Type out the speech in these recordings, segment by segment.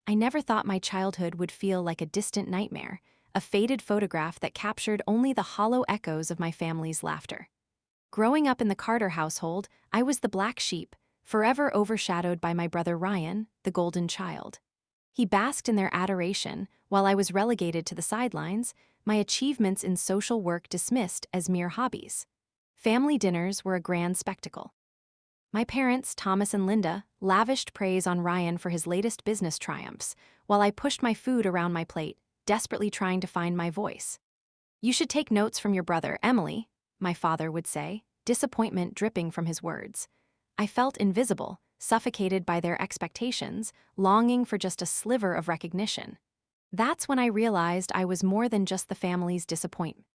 I never thought my childhood would feel like a distant nightmare, a faded photograph that captured only the hollow echoes of my family's laughter. Growing up in the Carter household, I was the black sheep, forever overshadowed by my brother Ryan, the golden child. He basked in their adoration, while I was relegated to the sidelines, my achievements in social work dismissed as mere hobbies. Family dinners were a grand spectacle. My parents, Thomas and Linda, lavished praise on Ryan for his latest business triumphs, while I pushed my food around my plate, desperately trying to find my voice. "You should take notes from your brother, Emily," my father would say, disappointment dripping from his words. I felt invisible, suffocated by their expectations, longing for just a sliver of recognition. That's when I realized I was more than just the family's disappointment.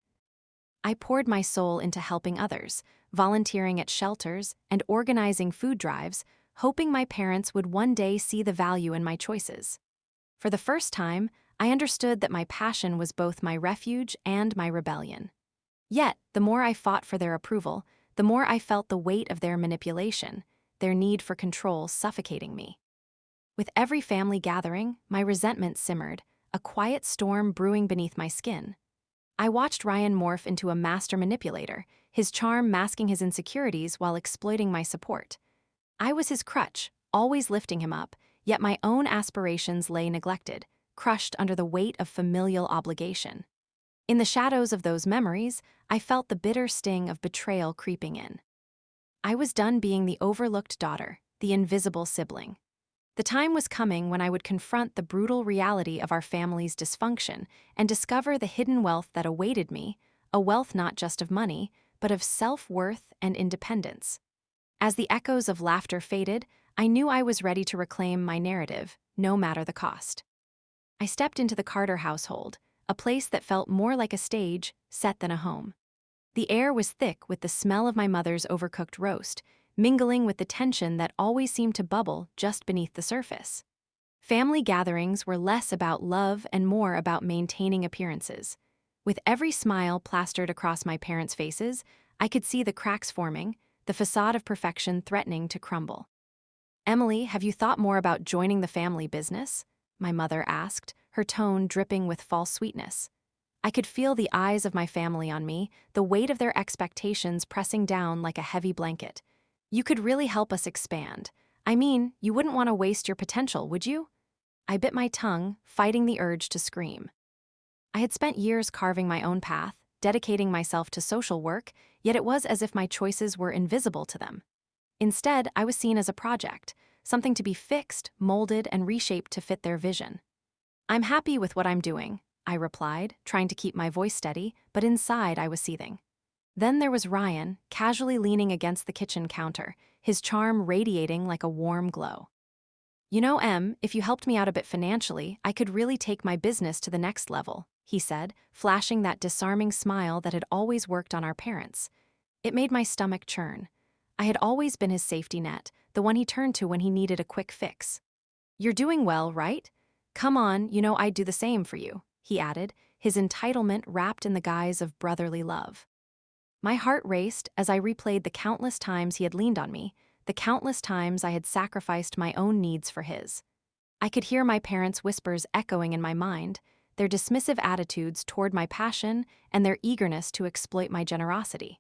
I poured my soul into helping others, volunteering at shelters and organizing food drives, hoping my parents would one day see the value in my choices. For the first time, I understood that my passion was both my refuge and my rebellion. Yet, the more I fought for their approval, the more I felt the weight of their manipulation, their need for control suffocating me. With every family gathering, my resentment simmered, a quiet storm brewing beneath my skin. I watched Ryan morph into a master manipulator, his charm masking his insecurities while exploiting my support. I was his crutch, always lifting him up, yet my own aspirations lay neglected, crushed under the weight of familial obligation. In the shadows of those memories, I felt the bitter sting of betrayal creeping in. I was done being the overlooked daughter, the invisible sibling. The time was coming when I would confront the brutal reality of our family's dysfunction and discover the hidden wealth that awaited me, a wealth not just of money, but of self-worth and independence. As the echoes of laughter faded, I knew I was ready to reclaim my narrative, no matter the cost. I stepped into the Carter household, a place that felt more like a stage set than a home. The air was thick with the smell of my mother's overcooked roast, mingling with the tension that always seemed to bubble just beneath the surface. Family gatherings were less about love and more about maintaining appearances. With every smile plastered across my parents' faces, I could see the cracks forming, the facade of perfection threatening to crumble. "Emily, have you thought more about joining the family business?" my mother asked, her tone dripping with false sweetness. I could feel the eyes of my family on me, the weight of their expectations pressing down like a heavy blanket. "You could really help us expand. I mean, you wouldn't want to waste your potential, would you?" I bit my tongue, fighting the urge to scream. I had spent years carving my own path, dedicating myself to social work, yet it was as if my choices were invisible to them. Instead, I was seen as a project, something to be fixed, molded, and reshaped to fit their vision. "I'm happy with what I'm doing," I replied, trying to keep my voice steady, but inside I was seething. Then there was Ryan, casually leaning against the kitchen counter, his charm radiating like a warm glow. "You know, Em, if you helped me out a bit financially, I could really take my business to the next level," he said, flashing that disarming smile that had always worked on our parents. It made my stomach churn. I had always been his safety net, the one he turned to when he needed a quick fix. "You're doing well, right? Come on, you know I'd do the same for you," he added, his entitlement wrapped in the guise of brotherly love. My heart raced as I replayed the countless times he had leaned on me, the countless times I had sacrificed my own needs for his. I could hear my parents' whispers echoing in my mind, their dismissive attitudes toward my passion and their eagerness to exploit my generosity.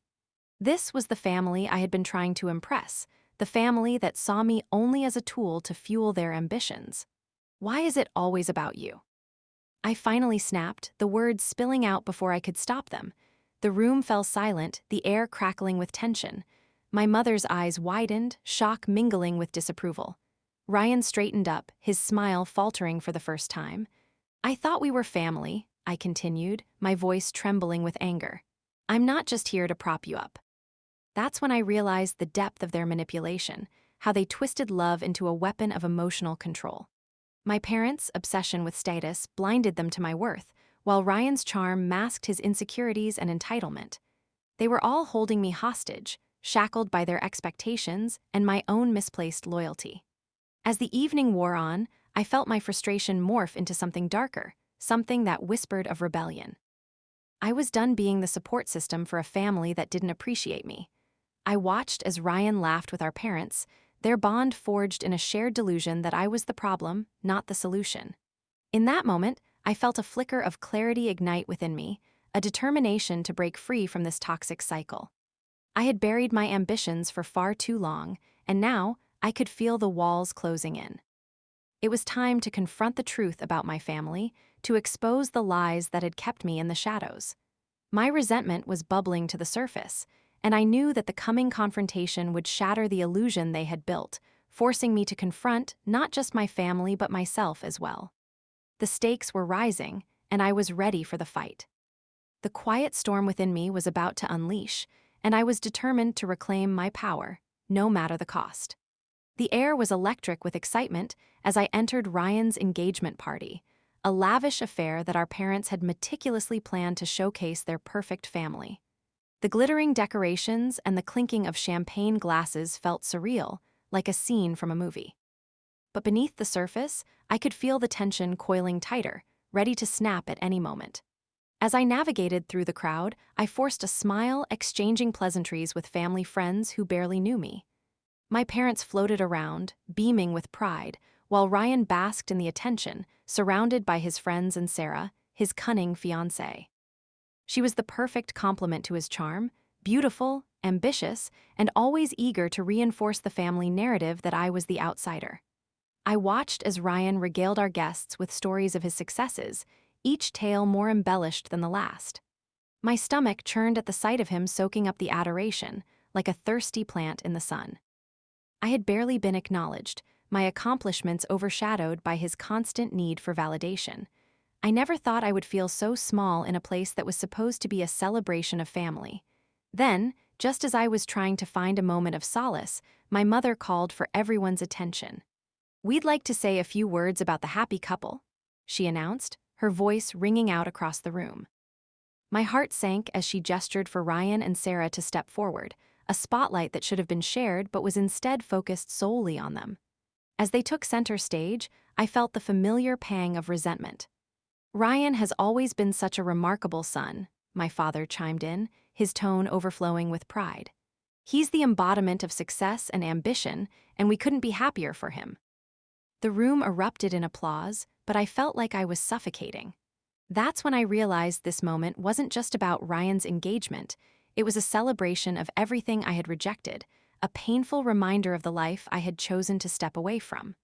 This was the family I had been trying to impress, the family that saw me only as a tool to fuel their ambitions. "Why is it always about you?" I finally snapped, the words spilling out before I could stop them. The room fell silent, the air crackling with tension. My mother's eyes widened, shock mingling with disapproval. Ryan straightened up, his smile faltering for the first time. "I thought we were family," I continued, my voice trembling with anger. "I'm not just here to prop you up." That's when I realized the depth of their manipulation, how they twisted love into a weapon of emotional control. My parents' obsession with status blinded them to my worth, while Ryan's charm masked his insecurities and entitlement. They were all holding me hostage, shackled by their expectations and my own misplaced loyalty. As the evening wore on, I felt my frustration morph into something darker, something that whispered of rebellion. I was done being the support system for a family that didn't appreciate me. I watched as Ryan laughed with our parents, their bond forged in a shared delusion that I was the problem, not the solution. In that moment, I felt a flicker of clarity ignite within me, a determination to break free from this toxic cycle. I had buried my ambitions for far too long, and now I could feel the walls closing in. It was time to confront the truth about my family, to expose the lies that had kept me in the shadows. My resentment was bubbling to the surface, and I knew that the coming confrontation would shatter the illusion they had built, forcing me to confront not just my family but myself as well. The stakes were rising, and I was ready for the fight. The quiet storm within me was about to unleash, and I was determined to reclaim my power, no matter the cost. The air was electric with excitement as I entered Ryan's engagement party, a lavish affair that our parents had meticulously planned to showcase their perfect family. The glittering decorations and the clinking of champagne glasses felt surreal, like a scene from a movie. But beneath the surface, I could feel the tension coiling tighter, ready to snap at any moment. As I navigated through the crowd, I forced a smile, exchanging pleasantries with family friends who barely knew me. My parents floated around, beaming with pride, while Ryan basked in the attention, surrounded by his friends and Sarah, his cunning fiancée. She was the perfect complement to his charm, beautiful, ambitious, and always eager to reinforce the family narrative that I was the outsider. I watched as Ryan regaled our guests with stories of his successes, each tale more embellished than the last. My stomach churned at the sight of him soaking up the adoration, like a thirsty plant in the sun. I had barely been acknowledged, my accomplishments overshadowed by his constant need for validation. I never thought I would feel so small in a place that was supposed to be a celebration of family. Then, just as I was trying to find a moment of solace, my mother called for everyone's attention. "We'd like to say a few words about the happy couple," she announced, her voice ringing out across the room. My heart sank as she gestured for Ryan and Sarah to step forward, a spotlight that should have been shared but was instead focused solely on them. As they took center stage, I felt the familiar pang of resentment. "Ryan has always been such a remarkable son," my father chimed in, his tone overflowing with pride. "He's the embodiment of success and ambition, and we couldn't be happier for him." The room erupted in applause, but I felt like I was suffocating. That's when I realized this moment wasn't just about Ryan's engagement, it was a celebration of everything I had rejected, a painful reminder of the life I had chosen to step away from.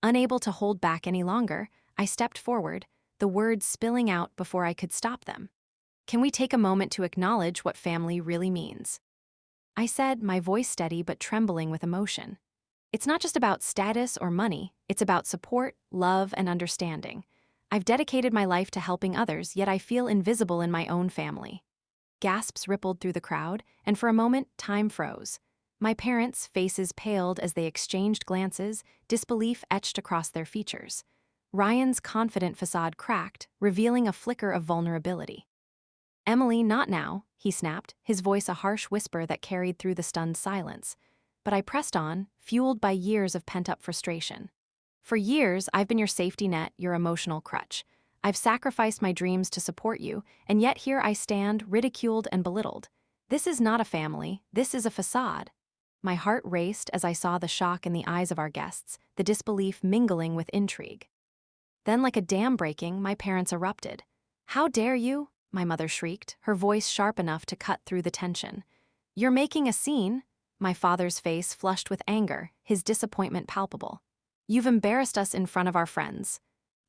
Unable to hold back any longer, I stepped forward, the words spilling out before I could stop them. "Can we take a moment to acknowledge what family really means?" I said, my voice steady but trembling with emotion. "It's not just about status or money, it's about support, love, and understanding. I've dedicated my life to helping others, yet I feel invisible in my own family." Gasps rippled through the crowd, and for a moment, time froze. My parents' faces paled as they exchanged glances, disbelief etched across their features. Ryan's confident facade cracked, revealing a flicker of vulnerability. "Emily, not now," he snapped, his voice a harsh whisper that carried through the stunned silence. But I pressed on, fueled by years of pent-up frustration. "For years, I've been your safety net, your emotional crutch. I've sacrificed my dreams to support you, and yet here I stand, ridiculed and belittled. This is not a family, this is a facade." My heart raced as I saw the shock in the eyes of our guests, the disbelief mingling with intrigue. Then, like a dam breaking, my parents erupted. "How dare you?" my mother shrieked, her voice sharp enough to cut through the tension. "You're making a scene." My father's face flushed with anger, his disappointment palpable. "You've embarrassed us in front of our friends."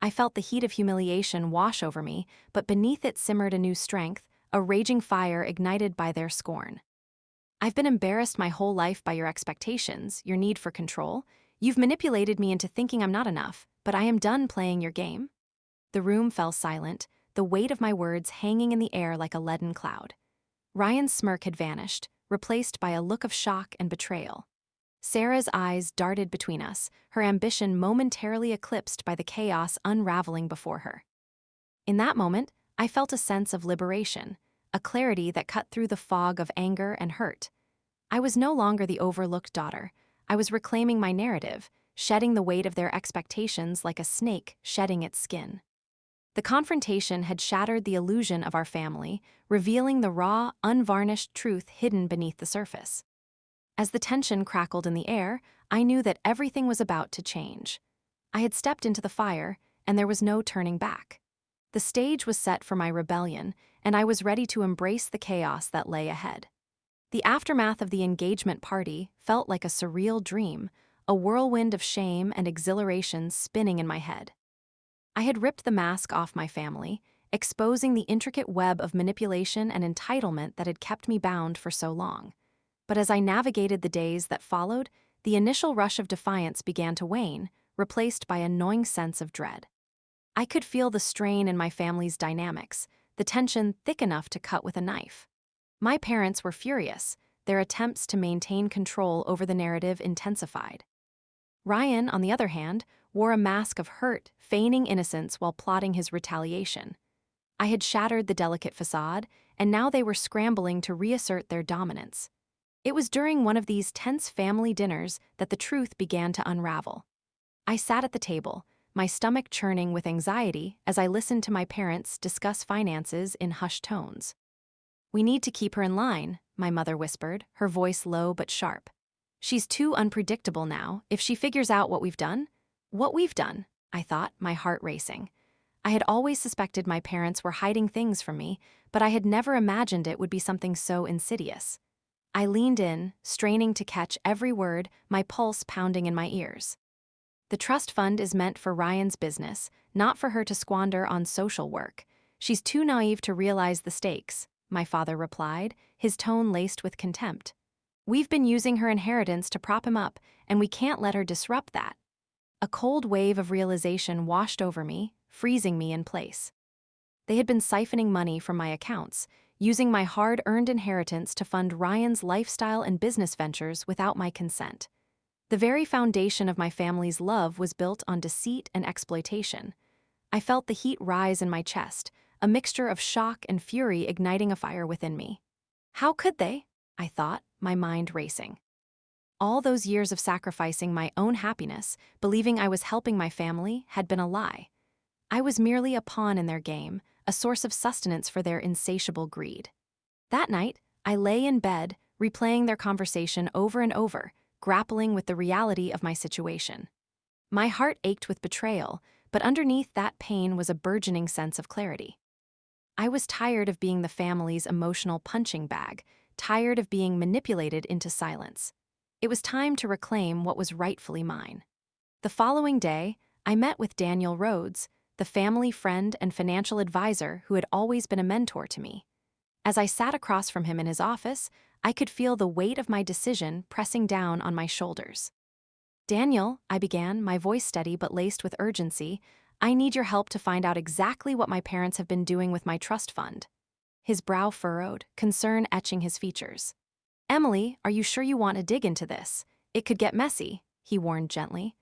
I felt the heat of humiliation wash over me, but beneath it simmered a new strength, a raging fire ignited by their scorn. "I've been embarrassed my whole life by your expectations, your need for control. You've manipulated me into thinking I'm not enough, but I am done playing your game." The room fell silent, the weight of my words hanging in the air like a leaden cloud. Ryan's smirk had vanished, replaced by a look of shock and betrayal. Sarah's eyes darted between us, her ambition momentarily eclipsed by the chaos unraveling before her. In that moment, I felt a sense of liberation, a clarity that cut through the fog of anger and hurt. I was no longer the overlooked daughter. I was reclaiming my narrative, shedding the weight of their expectations like a snake shedding its skin. The confrontation had shattered the illusion of our family, revealing the raw, unvarnished truth hidden beneath the surface. As the tension crackled in the air, I knew that everything was about to change. I had stepped into the fire, and there was no turning back. The stage was set for my rebellion, and I was ready to embrace the chaos that lay ahead. The aftermath of the engagement party felt like a surreal dream, a whirlwind of shame and exhilaration spinning in my head. I had ripped the mask off my family, exposing the intricate web of manipulation and entitlement that had kept me bound for so long. But as I navigated the days that followed, the initial rush of defiance began to wane, replaced by a gnawing sense of dread. I could feel the strain in my family's dynamics, the tension thick enough to cut with a knife. My parents were furious, their attempts to maintain control over the narrative intensified. Ryan, on the other hand, wore a mask of hurt, feigning innocence while plotting his retaliation. I had shattered the delicate facade, and now they were scrambling to reassert their dominance. It was during one of these tense family dinners that the truth began to unravel. I sat at the table, my stomach churning with anxiety as I listened to my parents discuss finances in hushed tones. "We need to keep her in line," my mother whispered, her voice low but sharp. "She's too unpredictable now. If she figures out what we've done," I thought, my heart racing. I had always suspected my parents were hiding things from me, but I had never imagined it would be something so insidious. I leaned in, straining to catch every word, my pulse pounding in my ears. "The trust fund is meant for Ryan's business, not for her to squander on social work. She's too naive to realize the stakes," my father replied, his tone laced with contempt. "We've been using her inheritance to prop him up, and we can't let her disrupt that." A cold wave of realization washed over me, freezing me in place. They had been siphoning money from my accounts, using my hard-earned inheritance to fund Ryan's lifestyle and business ventures without my consent. The very foundation of my family's love was built on deceit and exploitation. I felt the heat rise in my chest, a mixture of shock and fury igniting a fire within me. How could they? I thought, my mind racing. All those years of sacrificing my own happiness, believing I was helping my family, had been a lie. I was merely a pawn in their game, a source of sustenance for their insatiable greed. That night, I lay in bed, replaying their conversation over and over, grappling with the reality of my situation. My heart ached with betrayal, but underneath that pain was a burgeoning sense of clarity. I was tired of being the family's emotional punching bag, tired of being manipulated into silence. It was time to reclaim what was rightfully mine. The following day, I met with Daniel Rhodes, the family friend and financial advisor who had always been a mentor to me. As I sat across from him in his office, I could feel the weight of my decision pressing down on my shoulders. "Daniel," I began, my voice steady but laced with urgency, "I need your help to find out exactly what my parents have been doing with my trust fund." His brow furrowed, concern etching his features. "Emily, are you sure you want to dig into this? It could get messy," he warned gently.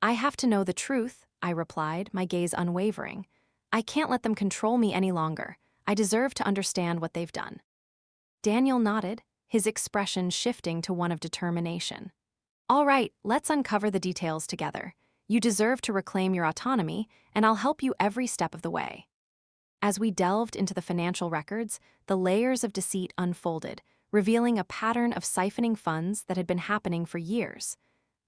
"I have to know the truth," I replied, my gaze unwavering. "I can't let them control me any longer. I deserve to understand what they've done." Daniel nodded, his expression shifting to one of determination. "All right, let's uncover the details together. You deserve to reclaim your autonomy, and I'll help you every step of the way." As we delved into the financial records, the layers of deceit unfolded, revealing a pattern of siphoning funds that had been happening for years.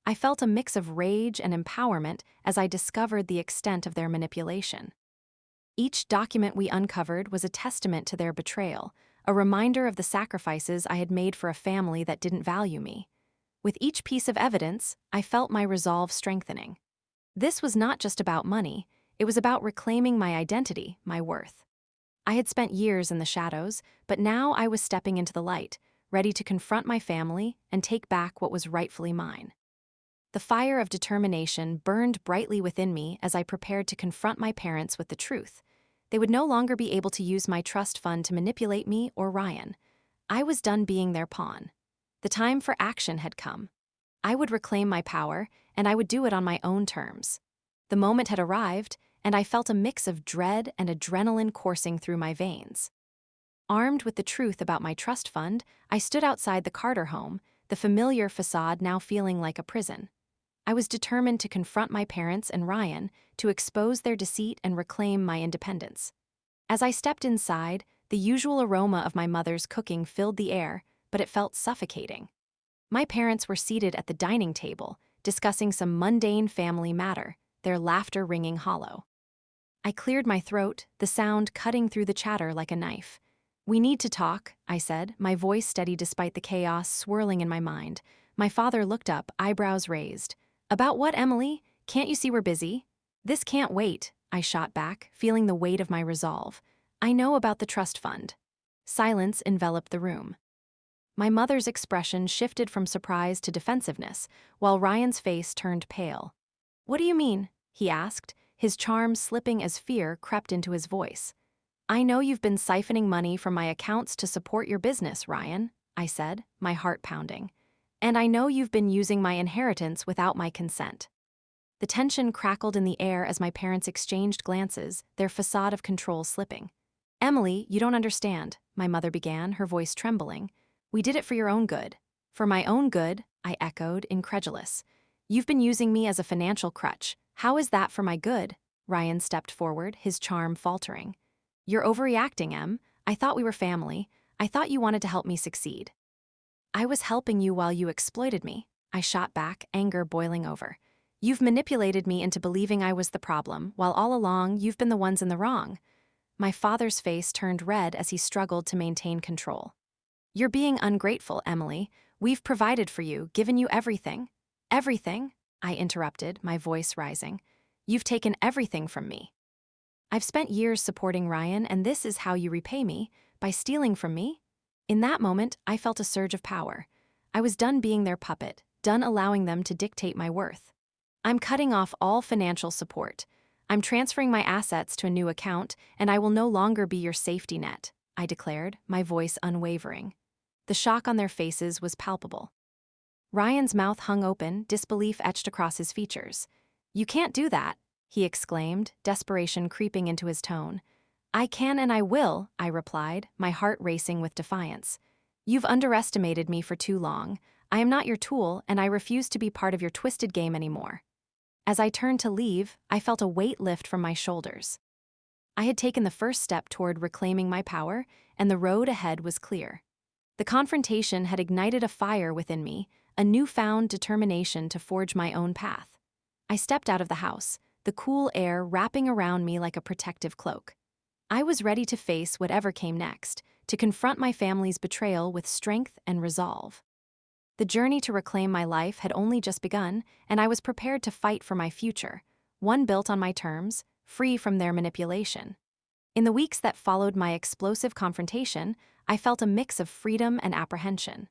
I felt a mix of rage and empowerment as I discovered the extent of their manipulation. Each document we uncovered was a testament to their betrayal, a reminder of the sacrifices I had made for a family that didn't value me. With each piece of evidence, I felt my resolve strengthening. This was not just about money, it was about reclaiming my identity, my worth. I had spent years in the shadows, but now I was stepping into the light, ready to confront my family and take back what was rightfully mine. The fire of determination burned brightly within me as I prepared to confront my parents with the truth. They would no longer be able to use my trust fund to manipulate me or Ryan. I was done being their pawn. The time for action had come. I would reclaim my power, and I would do it on my own terms. The moment had arrived, and I felt a mix of dread and adrenaline coursing through my veins. Armed with the truth about my trust fund, I stood outside the Carter home, the familiar facade now feeling like a prison. I was determined to confront my parents and Ryan, to expose their deceit and reclaim my independence. As I stepped inside, the usual aroma of my mother's cooking filled the air, but it felt suffocating. My parents were seated at the dining table, discussing some mundane family matter, their laughter ringing hollow. I cleared my throat, the sound cutting through the chatter like a knife. "We need to talk," I said, my voice steady despite the chaos swirling in my mind. My father looked up, eyebrows raised. "About what, Emily? Can't you see we're busy?" "This can't wait," I shot back, feeling the weight of my resolve. "I know about the trust fund." Silence enveloped the room. My mother's expression shifted from surprise to defensiveness, while Ryan's face turned pale. "What do you mean?" he asked, his charm slipping as fear crept into his voice. "I know you've been siphoning money from my accounts to support your business, Ryan," I said, my heart pounding. "And I know you've been using my inheritance without my consent." The tension crackled in the air as my parents exchanged glances, their facade of control slipping. "Emily, you don't understand," my mother began, her voice trembling. "We did it for your own good." "For my own good," I echoed, incredulous. "You've been using me as a financial crutch. How is that for my good?" Ryan stepped forward, his charm faltering. "You're overreacting, Em. I thought we were family. I thought you wanted to help me succeed." "I was helping you while you exploited me," I shot back, anger boiling over. "You've manipulated me into believing I was the problem, while all along you've been the ones in the wrong." My father's face turned red as he struggled to maintain control. "You're being ungrateful, Emily. We've provided for you, given you everything." "Everything?" I interrupted, my voice rising. "You've taken everything from me. I've spent years supporting Ryan, and this is how you repay me, by stealing from me?" In that moment, I felt a surge of power. I was done being their puppet, done allowing them to dictate my worth. "I'm cutting off all financial support. I'm transferring my assets to a new account, and I will no longer be your safety net," I declared, my voice unwavering. The shock on their faces was palpable. Ryan's mouth hung open, disbelief etched across his features. "You can't do that," he exclaimed, desperation creeping into his tone. "I can and I will," I replied, my heart racing with defiance. "You've underestimated me for too long. I am not your tool, and I refuse to be part of your twisted game anymore." As I turned to leave, I felt a weight lift from my shoulders. I had taken the first step toward reclaiming my power, and the road ahead was clear. The confrontation had ignited a fire within me, a newfound determination to forge my own path. I stepped out of the house, the cool air wrapping around me like a protective cloak. I was ready to face whatever came next, to confront my family's betrayal with strength and resolve. The journey to reclaim my life had only just begun, and I was prepared to fight for my future, one built on my terms, free from their manipulation. In the weeks that followed my explosive confrontation, I felt a mix of freedom and apprehension.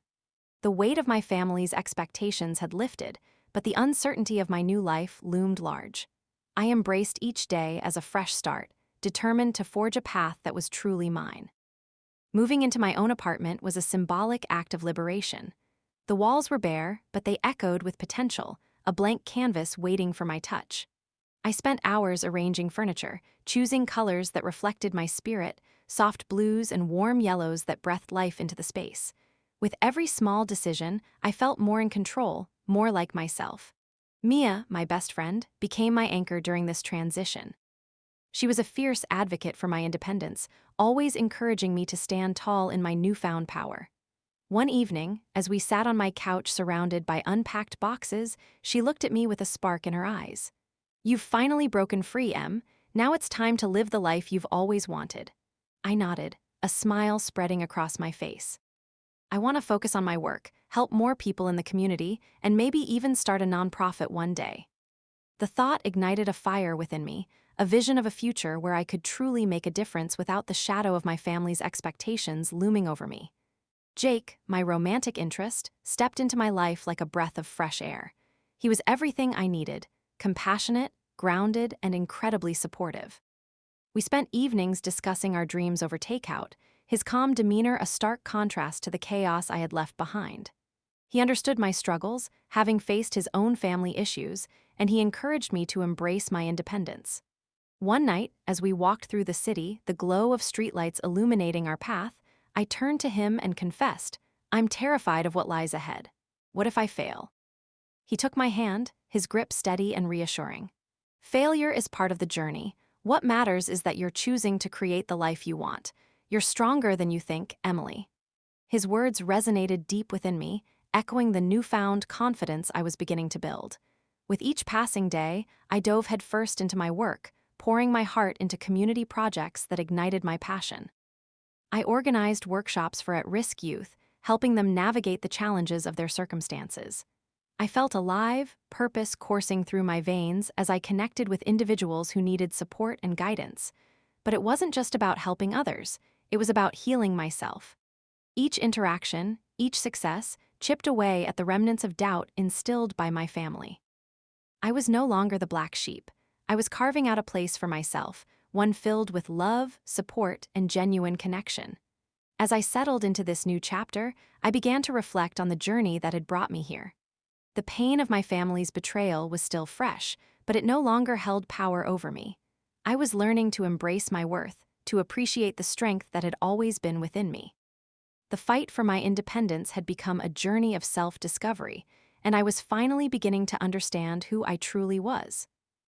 The weight of my family's expectations had lifted, but the uncertainty of my new life loomed large. I embraced each day as a fresh start, determined to forge a path that was truly mine. Moving into my own apartment was a symbolic act of liberation. The walls were bare, but they echoed with potential, a blank canvas waiting for my touch. I spent hours arranging furniture, choosing colors that reflected my spirit, soft blues and warm yellows that breathed life into the space. With every small decision, I felt more in control, more like myself. Mia, my best friend, became my anchor during this transition. She was a fierce advocate for my independence, always encouraging me to stand tall in my newfound power. One evening, as we sat on my couch surrounded by unpacked boxes, she looked at me with a spark in her eyes. "You've finally broken free, Em. Now it's time to live the life you've always wanted." I nodded, a smile spreading across my face. "I want to focus on my work, help more people in the community, and maybe even start a nonprofit one day." The thought ignited a fire within me, a vision of a future where I could truly make a difference without the shadow of my family's expectations looming over me. Jake, my romantic interest, stepped into my life like a breath of fresh air. He was everything I needed, compassionate, grounded, and incredibly supportive. We spent evenings discussing our dreams over takeout, his calm demeanor a stark contrast to the chaos I had left behind. He understood my struggles, having faced his own family issues, and he encouraged me to embrace my independence. One night, as we walked through the city, the glow of streetlights illuminating our path, I turned to him and confessed, "I'm terrified of what lies ahead. What if I fail?" He took my hand, his grip steady and reassuring. "Failure is part of the journey. What matters is that you're choosing to create the life you want. You're stronger than you think, Emily." His words resonated deep within me, echoing the newfound confidence I was beginning to build. With each passing day, I dove headfirst into my work, pouring my heart into community projects that ignited my passion. I organized workshops for at-risk youth, helping them navigate the challenges of their circumstances. I felt alive, purpose coursing through my veins as I connected with individuals who needed support and guidance. But it wasn't just about helping others, it was about healing myself. Each interaction, each success, chipped away at the remnants of doubt instilled by my family. I was no longer the black sheep. I was carving out a place for myself, one filled with love, support, and genuine connection. As I settled into this new chapter, I began to reflect on the journey that had brought me here. The pain of my family's betrayal was still fresh, but it no longer held power over me. I was learning to embrace my worth, to appreciate the strength that had always been within me. The fight for my independence had become a journey of self-discovery, and I was finally beginning to understand who I truly was.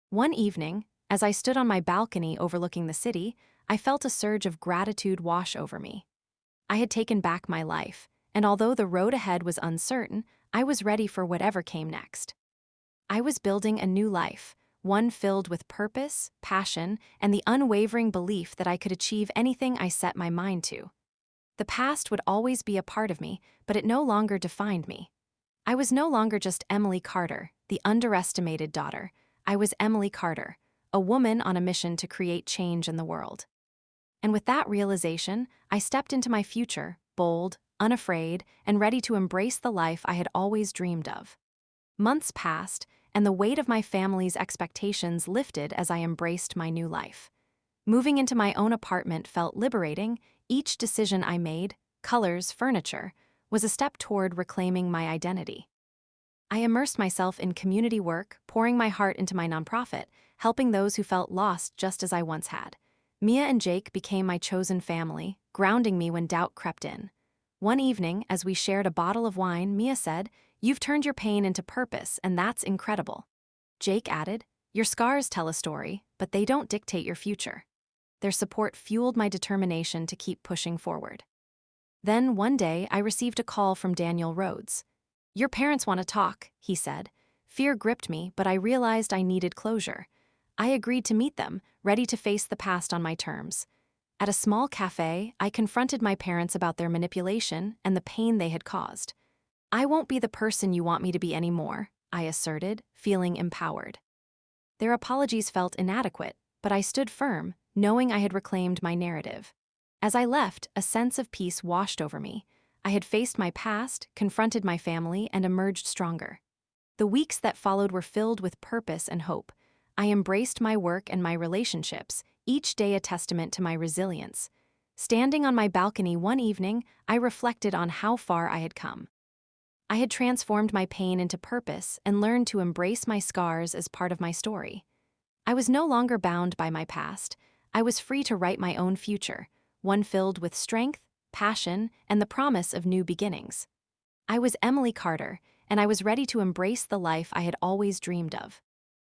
One evening, as I stood on my balcony overlooking the city, I felt a surge of gratitude wash over me. I had taken back my life, and although the road ahead was uncertain, I was ready for whatever came next. I was building a new life, one filled with purpose, passion, and the unwavering belief that I could achieve anything I set my mind to. The past would always be a part of me, but it no longer defined me. I was no longer just Emily Carter, the underestimated daughter. I was Emily Carter, a woman on a mission to create change in the world. And with that realization, I stepped into my future, bold, unafraid, and ready to embrace the life I had always dreamed of. Months passed, and the weight of my family's expectations lifted as I embraced my new life. Moving into my own apartment felt liberating. Each decision I made, colors, furniture, was a step toward reclaiming my identity. I immersed myself in community work, pouring my heart into my nonprofit, helping those who felt lost just as I once had. Mia and Jake became my chosen family, grounding me when doubt crept in. One evening, as we shared a bottle of wine, Mia said, "You've turned your pain into purpose, and that's incredible." Jake added, "Your scars tell a story, but they don't dictate your future." Their support fueled my determination to keep pushing forward. Then, one day, I received a call from Daniel Rhodes. "Your parents want to talk," he said. Fear gripped me, but I realized I needed closure. I agreed to meet them, ready to face the past on my terms. At a small cafe, I confronted my parents about their manipulation and the pain they had caused. "I won't be the person you want me to be anymore," I asserted, feeling empowered. Their apologies felt inadequate, but I stood firm, knowing I had reclaimed my narrative. As I left, a sense of peace washed over me. I had faced my past, confronted my family, and emerged stronger. The weeks that followed were filled with purpose and hope. I embraced my work and my relationships, each day a testament to my resilience. Standing on my balcony one evening, I reflected on how far I had come. I had transformed my pain into purpose and learned to embrace my scars as part of my story. I was no longer bound by my past. I was free to write my own future, one filled with strength, passion, and the promise of new beginnings. I was Emily Carter, and I was ready to embrace the life I had always dreamed of.